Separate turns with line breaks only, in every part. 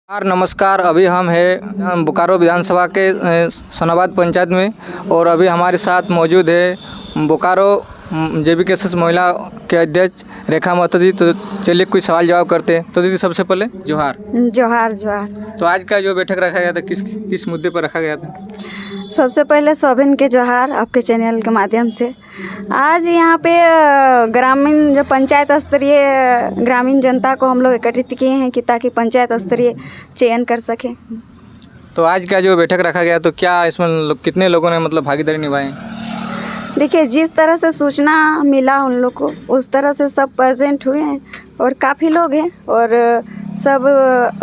नमस्कार। अभी हम हैं बोकारो विधानसभा के सोनाबाद पंचायत में और अभी हमारे साथ मौजूद है बोकारो JBKSS महिला के अध्यक्ष रेखा महतो जी। तो चलिए कुछ सवाल जवाब करते हैं। तो दीदी सबसे पहले जोहार।
जोहार जोहार।
तो आज का जो बैठक रखा गया था किस मुद्दे पर रखा गया था?
सबसे पहले सौभिन के जोहार आपके चैनल के माध्यम से। आज यहाँ पे ग्रामीण जो पंचायत स्तरीय ग्रामीण जनता को हम लोग एकत्रित किए हैं कि ताकि पंचायत स्तरीय चयन कर सकें।
तो आज का जो बैठक रखा गया तो क्या इसमें कितने लोगों ने भागीदारी निभाई?
देखिए, जिस तरह से सूचना मिला उन लोग को उस तरह से सब प्रेजेंट हुए हैं और काफ़ी लोग हैं और सब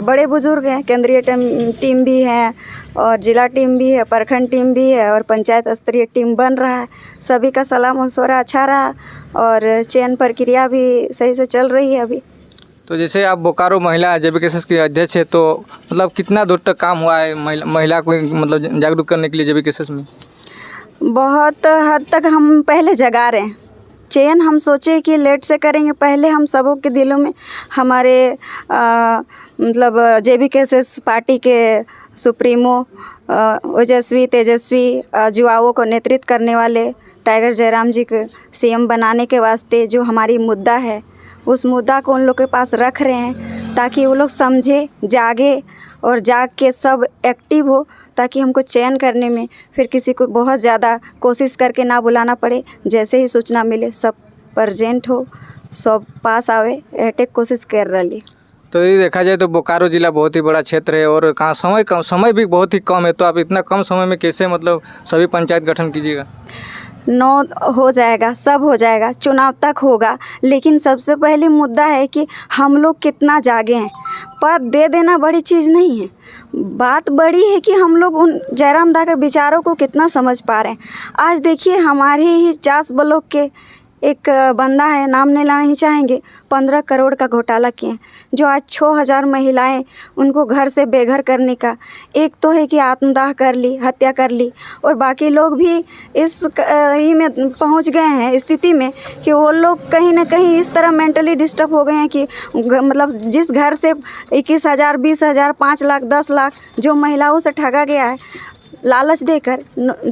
बड़े बुजुर्ग हैं। केंद्रीय टीम भी है और जिला टीम भी है, प्रखंड टीम भी है और पंचायत स्तरीय टीम बन रहा है। सभी का सलाह मशवरा अच्छा रहा और चयन प्रक्रिया भी सही से चल रही है अभी।
तो जैसे आप बोकारो महिला JBKSS के अध्यक्ष है तो कितना दूर तक काम हुआ है महिला को जागरूक करने के लिए JBKSS में? बहुत हद तक हम पहले जगा रहे हैं।
चयन हम सोचे कि लेट से करेंगे, पहले हम सबों के दिलों में हमारे JBKSS पार्टी के सुप्रीमो ओजस्वी तेजस्वी युवाओं को नेतृत्व करने वाले टाइगर जयराम जी को CM बनाने के वास्ते जो हमारी मुद्दा है उस मुद्दा को उन लोग के पास रख रहे हैं ताकि वो लोग समझे, जागे और जाग के सब एक्टिव हो ताकि हमको चयन करने में फिर किसी को बहुत ज़्यादा कोशिश करके ना बुलाना पड़े। जैसे ही सूचना मिले सब प्रेजेंट हो, सब पास आवे, एटेक कोशिश कर रही।
तो ये देखा जाए तो बोकारो ज़िला बहुत ही बड़ा क्षेत्र है और कहाँ समय भी बहुत ही कम है। तो आप इतना कम समय में कैसे सभी पंचायत गठन कीजिएगा?
9 हो जाएगा, सब हो जाएगा, चुनाव तक होगा। लेकिन सबसे पहले मुद्दा है कि हम लोग कितना जागे हैं। पद दे देना बड़ी चीज़ नहीं है, बात बड़ी है कि हम लोग उन जयराम दा के विचारों को कितना समझ पा रहे हैं। आज देखिए हमारे ही 50 ब्लॉक के एक बंदा है, नाम नहीं लाना ही चाहेंगे, 15 करोड़ का घोटाला किए हैं। जो आज 6000 महिलाएं उनको घर से बेघर करने का, एक तो है कि आत्मदाह कर ली, हत्या कर ली और बाकी लोग भी इस ही में पहुंच गए हैं स्थिति में कि वो लोग कहीं ना कहीं इस तरह मेंटली डिस्टर्ब हो गए हैं कि जिस घर से 21,000, 20,000, 5 लाख, 10 लाख जो महिलाओं से ठगा गया है लालच देकर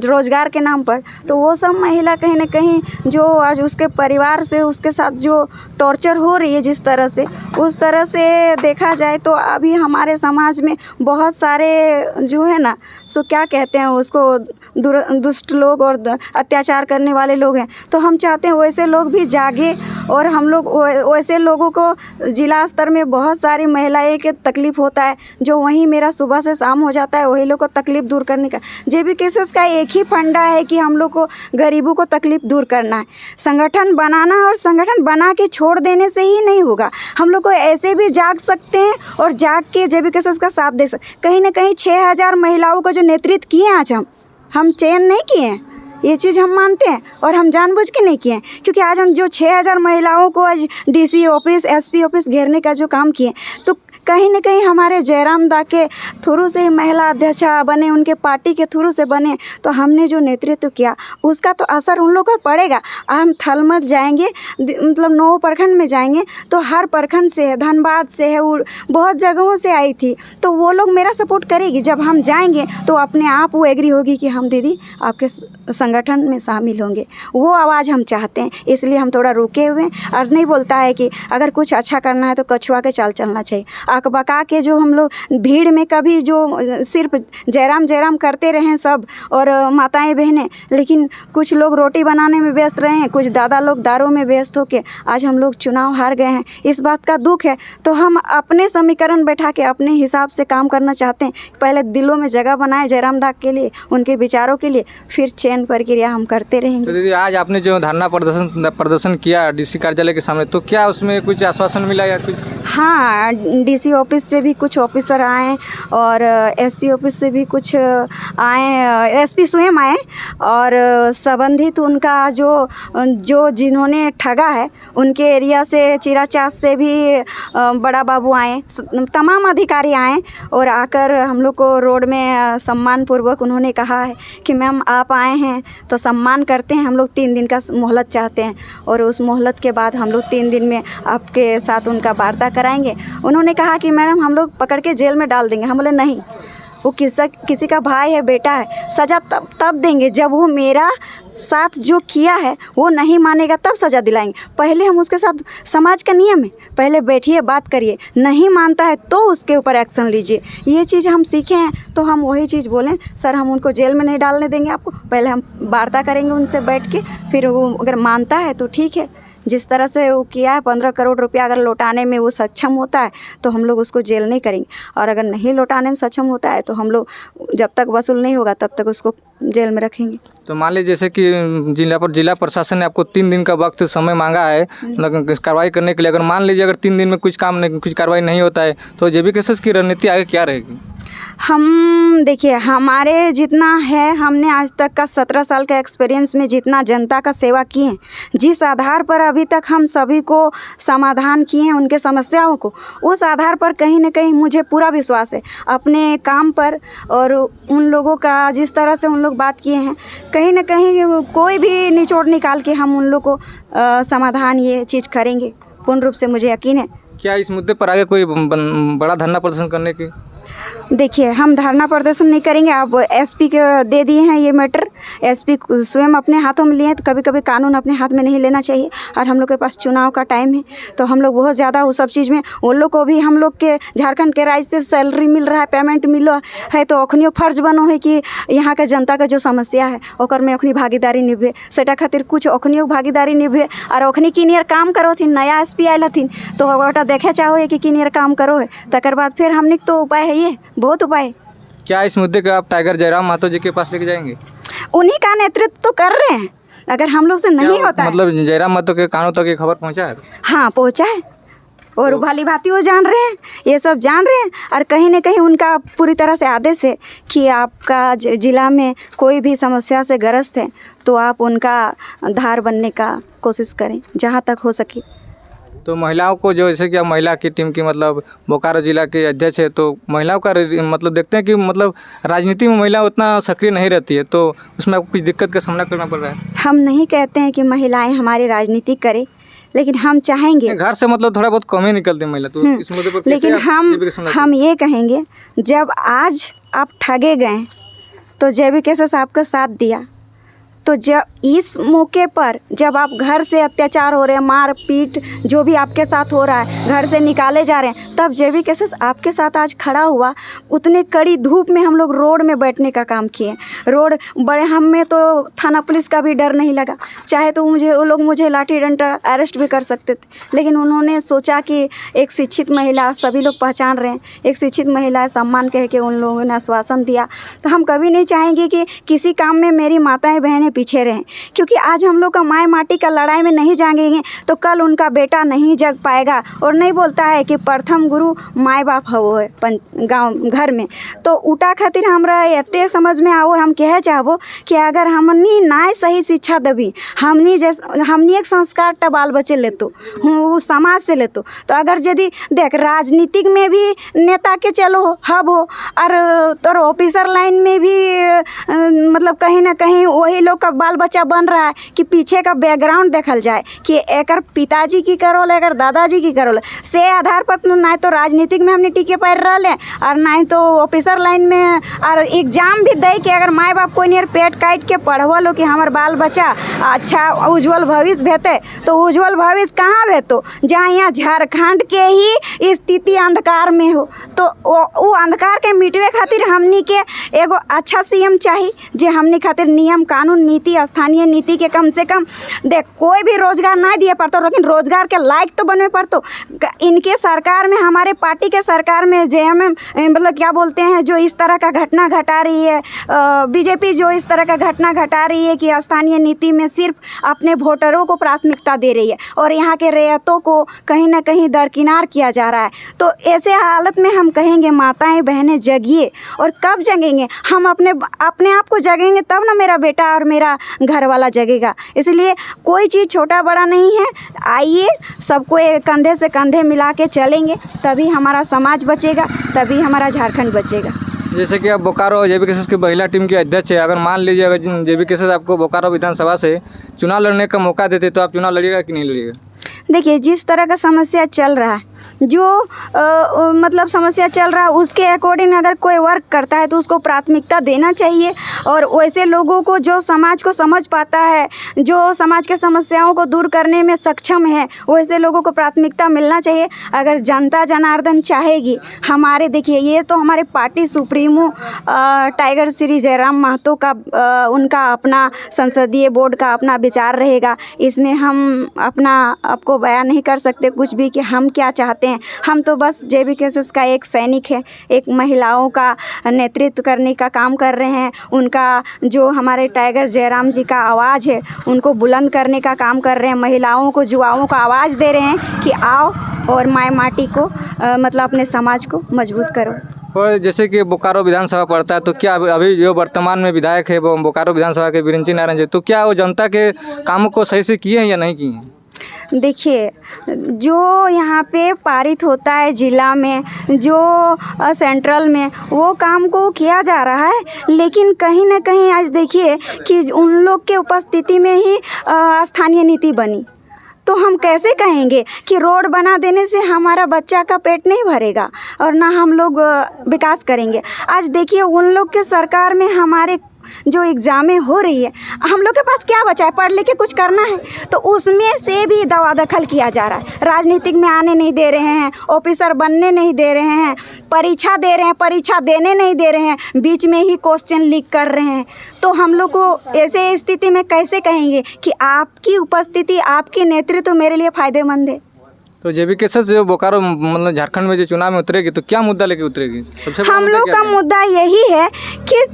रोजगार के नाम पर, तो वो सब महिला कहीं ना कहीं जो आज उसके परिवार से उसके साथ जो टॉर्चर हो रही है जिस तरह से, उस तरह से देखा जाए तो अभी हमारे समाज में बहुत सारे जो है ना सो क्या कहते हैं उसको दुष्ट लोग और अत्याचार करने वाले लोग हैं। तो हम चाहते हैं वैसे लोग भी जागे और हम लोग वैसे लोगों को जिला स्तर में बहुत सारी महिलाएं के तकलीफ़ होता है जो वहीं मेरा सुबह से शाम हो जाता है, वही लोग को तकलीफ़ दूर करने का। JBKSS का एक ही फंडा है कि हम लोग को गरीबों को तकलीफ़ दूर करना है। संगठन बनाना और संगठन बना के छोड़ देने से ही नहीं होगा। हम लोग को ऐसे भी जाग सकते हैं और जाग के JBKSS का साथ दे सकते। कहीं ना कहीं 6000 महिलाओं का जो नेतृत्व किए आज हम चयन नहीं किए हैं, ये चीज़ हम मानते हैं और हम जानबूझ के नहीं किए हैं, क्योंकि आज हम जो 6000 महिलाओं को आज DC ऑफिस, SP ऑफिस घेरने का जो काम किए तो कहीं ना कहीं हमारे जयराम दा के थ्रू से महिला अध्यक्षा बने, उनके पार्टी के थ्रू से बने, तो हमने जो नेतृत्व किया उसका तो असर उन लोगों पर पड़ेगा। हम थलमत जाएंगे 9 प्रखंड में जाएंगे तो हर प्रखंड से है, धनबाद से है, बहुत जगहों से आई थी, तो वो लोग मेरा सपोर्ट करेगी। जब हम जाएंगे तो अपने आप वो एग्री होगी कि हम दीदी आपके संगठन में शामिल होंगे। वो आवाज़ हम चाहते हैं, इसलिए हम थोड़ा रुके हुए हैं। और नहीं बोलता है कि अगर कुछ अच्छा करना है तो कछुआ के चाल चलना चाहिए। अकबका के जो हम लोग भीड़ में कभी जो सिर्फ जयराम करते रहे सब और माताएं बहनें, लेकिन कुछ लोग रोटी बनाने में व्यस्त रहे हैं, कुछ दादा लोग दारों में व्यस्त होकर आज हम लोग चुनाव हार गए हैं। इस बात का दुख है। तो हम अपने समीकरण बैठा के अपने हिसाब से काम करना चाहते हैं। पहले दिलों में जगह बनाए जयराम दा के लिए, उनके विचारों के लिए, फिर चयन प्रक्रिया हम करते रहेंगे।
तो दीदी आज आपने जो धरना प्रदर्शन किया DC कार्यालय के सामने, तो क्या उसमें कुछ आश्वासन मिला या कुछ?
हाँ, DC ऑफिस से भी कुछ ऑफिसर आए और SP ऑफिस से भी कुछ आए, SP स्वयं आए और संबंधित उनका जो जिन्होंने ठगा है उनके एरिया से चिराचास से भी बड़ा बाबू आए, तमाम अधिकारी आए और आकर हम लोग को रोड में सम्मानपूर्वक उन्होंने कहा है कि मैम आप आए हैं तो सम्मान करते हैं, हम लोग 3 दिन का मोहलत चाहते हैं और उस मोहलत के बाद हम लोग 3 दिन में आपके साथ उनका वार्ता कराएंगे। उन्होंने कहा कहा कि मैडम हम लोग पकड़ के जेल में डाल देंगे। हम बोले नहीं, वो किसी का भाई है, बेटा है, सज़ा तब देंगे जब वो मेरा साथ जो किया है वो नहीं मानेगा, तब सज़ा दिलाएंगे। पहले हम उसके साथ, समाज का नियम है, पहले बैठिए बात करिए, नहीं मानता है तो उसके ऊपर एक्शन लीजिए। ये चीज़ हम सीखे हैं तो हम वही चीज़ बोलें, सर हम उनको जेल में नहीं डालने देंगे आपको, पहले हम वार्ता करेंगे उनसे बैठ के, फिर वो अगर मानता है तो ठीक है। जिस तरह से वो किया है 15 करोड़ रुपया अगर लौटाने में वो सक्षम होता है तो हम लोग उसको जेल नहीं करेंगे, और अगर नहीं लौटाने में सक्षम होता है तो हम लोग जब तक वसूल नहीं होगा तब तक उसको जेल में रखेंगे।
तो मान लीजिए जैसे कि जिला प्रशासन ने आपको 3 दिन का वक्त समय मांगा है कार्रवाई करने के लिए, अगर मान लीजिए अगर 3 दिन में कुछ कार्रवाई नहीं होता है तो जेबी केसेस की रणनीति आगे क्या रहेगी?
हम देखिए, हमारे जितना है, हमने आज तक का 17 साल का एक्सपीरियंस में जितना जनता का सेवा किए हैं, जिस आधार पर अभी तक हम सभी को समाधान किए हैं उनके समस्याओं को, उस आधार पर कहीं ना कहीं मुझे पूरा विश्वास है अपने काम पर, और उन लोगों का जिस तरह से उन लोग बात किए हैं, कहीं ना कहीं कोई भी निचोड़ निकाल के हम उन लोग को समाधान ये चीज़ करेंगे, पूर्ण रूप से मुझे यकीन है।
क्या इस मुद्दे पर आगे कोई बड़ा धरना प्रदर्शन करने की?
देखिए, हम धरना प्रदर्शन नहीं करेंगे। आप एसपी के दे दिए हैं ये मैटर, एसपी स्वयं अपने हाथों में लिए हैं, तो कभी कभी कानून अपने हाथ में नहीं लेना चाहिए। और हम लोग के पास चुनाव का टाइम है तो हम लोग बहुत ज़्यादा उस सब चीज़ में, उन लोग को भी हम लोग के झारखंड के राज्य से सैलरी मिल रहा है, पेमेंट मिल रहा है, तो अखनियों फर्ज बनो है कि यहाँ के जनता का जो समस्या है ओकर में अखनी भागीदारी निभे, सेटा खातिर कुछ अखनियों भागीदारी निभे, और अखनी किनियर काम करो थी, नया एसपी आयल हथिन तो ओटा देखे चाहो कि किनियर काम करो है, तकर बाद फिर हमने तो उपाय है, ये बहुत उपाय।
क्या इस मुद्दे को आप टाइगर जयराम महतो जी के पास लेके जाएंगे?
उन्हीं का नेतृत्व तो कर रहे हैं, अगर हम लोग से नहीं होता है।
मतलब जयराम महतो के कानों तक ये खबर पहुंचा है?
हाँ, पहुंचा है, और भली भांति वो जान रहे हैं, ये सब जान रहे हैं, और कहीं ना कहीं उनका पूरी तरह से आदेश है कि आपका ज़िला में कोई भी समस्या से ग्रस्त है तो आप उनका धार बनने का कोशिश करें जहाँ तक हो सके।
तो महिलाओं को, जो जैसे कि आप महिला की टीम की मतलब बोकारो जिला के अध्यक्ष है, तो महिलाओं का मतलब देखते हैं कि मतलब राजनीति में महिला उतना सक्रिय नहीं रहती है, तो उसमें आपको कुछ दिक्कत का सामना करना पड़ रहा है?
हम नहीं कहते हैं कि महिलाएं हमारी राजनीति करें, लेकिन हम चाहेंगे,
घर से मतलब थोड़ा बहुत कम ही निकलती है महिला, तो इस मुद्दे पर
लेकिन हम ये कहेंगे, जब आज आप ठगे गए तो जेबी केसेस आपका साथ दिया, तो जब इस मौके पर जब आप घर से अत्याचार हो रहे हैं, मार पीट जो भी आपके साथ हो रहा है, घर से निकाले जा रहे हैं, तब जेबी केसेस आपके साथ आज खड़ा हुआ। उतने कड़ी धूप में हम लोग रोड में बैठने का काम किए, रोड बड़े, हमें तो थाना पुलिस का भी डर नहीं लगा, चाहे तो वो लोग मुझे लाठी डंडा अरेस्ट भी कर सकते थे, लेकिन उन्होंने सोचा कि एक शिक्षित महिला, सभी लोग पहचान रहे हैं, एक शिक्षित महिला सम्मान कह के उन लोगों ने आश्वासन दिया। तो हम कभी नहीं चाहेंगे कि किसी काम में मेरी माताएं बहनें पीछे रहें, क्योंकि आज हम लोग का माय माटी का लड़ाई में नहीं जाएंगे तो कल उनका बेटा नहीं जग पाएगा। और नहीं बोलता है कि प्रथम गुरु माय बाप हो है गाँव घर में, तो उठा खातिर हमरा एटे समझ में आओ, हम कहे चाहबो कि अगर हमनी ना सही शिक्षा देवी, हमनी एक संस्कार टा बाल बच्चे लेतो, वो समाज से लेतो, तो अगर यदि देख राजनीतिक में भी नेता के चलो हब हो, और ऑफिसर लाइन में भी मतलब कहीं ना कहीं वही लोग का बाल बच्चा बन रहा है कि पीछे का बैकग्राउंड देखल जाए कि एकर पिताजी की करोल, एकर दादाजी की करोल, से आधार पर ना तो राजनीतिक में हमने टिके पैर रहे और ना तो ऑफिसर लाइन में, और एग्जाम भी दे कि अगर माँ बाप कोई नियर पेट काट के पढ़वा लो कि हमार बाल बच्चा अच्छा उज्जवल भविष्य भेते, तो उज्जवल भविष्य कहाँ भेतो जहाँ यहाँ झारखंड के ही स्थिति अंधकार में हो, तो वो अंधकार के मिटवे खातिर हमनी के एगो अच्छा सीएम चाहिए जे हमनी खातिर नियम कानून नीति स्थानीय नीति के कम से कम देख, कोई भी रोजगार ना दिए पड़ता, लेकिन रोजगार के लायक तो बनवे पड़तो। इनके सरकार में, हमारे पार्टी के सरकार में जेएमएम मतलब क्या बोलते हैं, जो इस तरह का घटना घटा रही है, बीजेपी जो इस तरह का घटना घटा रही है कि स्थानीय नीति में सिर्फ अपने वोटरों को प्राथमिकता दे रही है और यहाँ के रैयतों को कहीं ना कहीं दरकिनार किया जा रहा है। तो ऐसे हालत में हम कहेंगे माताएं बहनें जगिए, और कब जगेंगे हम अपने आप को जगेंगे तब ना मेरा बेटा और मेरा घर वाला जगेगा। इसलिए कोई चीज़ छोटा बड़ा नहीं है, आइए सबको कंधे से कंधे मिला के चलेंगे, तभी हमारा समाज बचेगा, तभी हमारा झारखंड बचेगा।
जैसे कि आप बोकारो जेबी केसेस की महिला टीम के अध्यक्ष है, अगर मान लीजिए अगर जेबी केसेस आपको बोकारो विधानसभा से चुनाव लड़ने का मौका देते तो आप चुनाव लड़िएगा कि नहीं लड़िएगा?
देखिए, जिस तरह का समस्या चल रहा है जो मतलब समस्या चल रहा है उसके अकॉर्डिंग अगर कोई वर्क करता है तो उसको प्राथमिकता देना चाहिए। और वैसे लोगों को जो समाज को समझ पाता है, जो समाज के समस्याओं को दूर करने में सक्षम है, वैसे लोगों को प्राथमिकता मिलना चाहिए। अगर जनता जनार्दन चाहेगी, हमारे देखिए ये तो हमारे party supremo tiger Shri Jairam Mahato का उनका अपना संसदीय बोर्ड का अपना विचार रहेगा। इसमें हम अपना आपको बयान नहीं कर सकते कुछ भी कि हम क्या चाहते हैं। हम तो बस JBKSS का एक सैनिक है, एक महिलाओं का नेतृत्व करने का काम कर रहे हैं। उनका जो हमारे टाइगर जयराम जी का आवाज़ है उनको बुलंद करने का काम कर रहे हैं। महिलाओं को, युवाओं को आवाज़ दे रहे हैं कि आओ और माय माटी को मतलब अपने समाज को मजबूत करो।
और जैसे कि बोकारो विधानसभा पड़ता है, तो क्या अभी जो वर्तमान में विधायक है वो बोकारो विधानसभा के बिरंची नारायण जी, तो क्या वो जनता के कामों को सही से किए हैं या नहीं किए हैं?
देखिए, जो यहाँ पे पारित होता है ज़िला में, जो सेंट्रल में, वो काम को किया जा रहा है। लेकिन कहीं ना कहीं आज देखिए कि उन लोग के उपस्थिति में ही स्थानीय नीति बनी। तो हम कैसे कहेंगे कि रोड बना देने से हमारा बच्चा का पेट नहीं भरेगा और ना हम लोग विकास करेंगे। आज देखिए उन लोग के सरकार में हमारे जो एग्ज़ामें हो रही है, हम लोग के पास क्या बचा है? पढ़ लिख के कुछ करना है तो उसमें से भी दवा दखल किया जा रहा है। राजनीतिक में आने नहीं दे रहे हैं, ऑफिसर बनने नहीं दे रहे हैं, परीक्षा दे रहे हैं, परीक्षा देने नहीं दे रहे हैं, बीच में ही क्वेश्चन लीक कर रहे हैं। तो हम लोग को ऐसे स्थिति में कैसे कहेंगे कि आपकी उपस्थिति, आपकी नेतृत्व मेरे लिए फ़ायदेमंद है?
तो JBKSS जो बोकारो मतलब झारखंड में जो चुनाव में उतरेगी तो क्या मुद्दा लेके उतरेगी? सबसे बड़ा
हम
मुद्दा
लोग
क्या
का
है?
मुद्दा यही है कि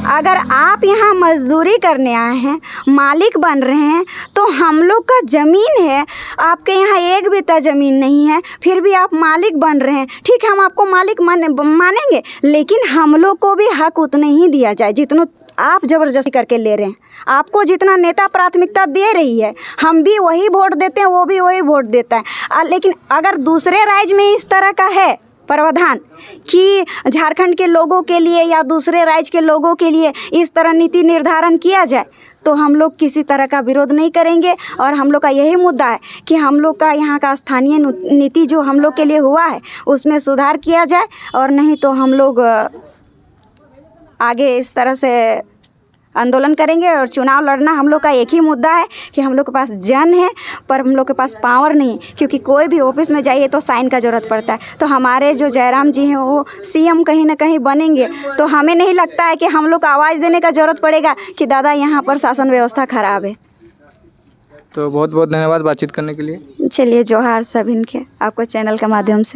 अगर आप यहाँ मजदूरी करने आए हैं, मालिक बन रहे हैं, तो हम लोग का ज़मीन है, आपके यहाँ एक बित्ता ज़मीन नहीं है, फिर भी आप मालिक बन रहे हैं। ठीक है, हम आपको मालिक मानेंगे, लेकिन हम लोग को भी हक उतना ही दिया जाए जितना आप ज़बरदस्ती करके ले रहे हैं। आपको जितना नेता प्राथमिकता दे रही है, हम भी वही वोट देते हैं, वो भी वही वोट देता है। लेकिन अगर दूसरे राज्य में इस तरह का है प्रावधान कि झारखंड के लोगों के लिए या दूसरे राज्य के लोगों के लिए इस तरह नीति निर्धारण किया जाए, तो हम लोग किसी तरह का विरोध नहीं करेंगे। और हम लोग का यही मुद्दा है कि हम लोग का यहाँ का स्थानीय नीति जो हम लोग के लिए हुआ है उसमें सुधार किया जाए, और नहीं तो हम लोग आगे इस तरह से आंदोलन करेंगे। और चुनाव लड़ना हम लोग का एक ही मुद्दा है कि हम लोग के पास जन है पर हम लोग के पास पावर नहीं, क्योंकि कोई भी ऑफिस में जाइए तो साइन का ज़रूरत पड़ता है। तो हमारे जो जयराम जी हैं वो CM कहीं ना कहीं बनेंगे, तो हमें नहीं लगता है कि हम लोग को आवाज़ देने का ज़रूरत पड़ेगा कि दादा यहाँ पर शासन व्यवस्था ख़राब है।
तो बहुत बहुत धन्यवाद बातचीत करने के लिए।
चलिए, जोहार सभी के आपको चैनल के माध्यम से।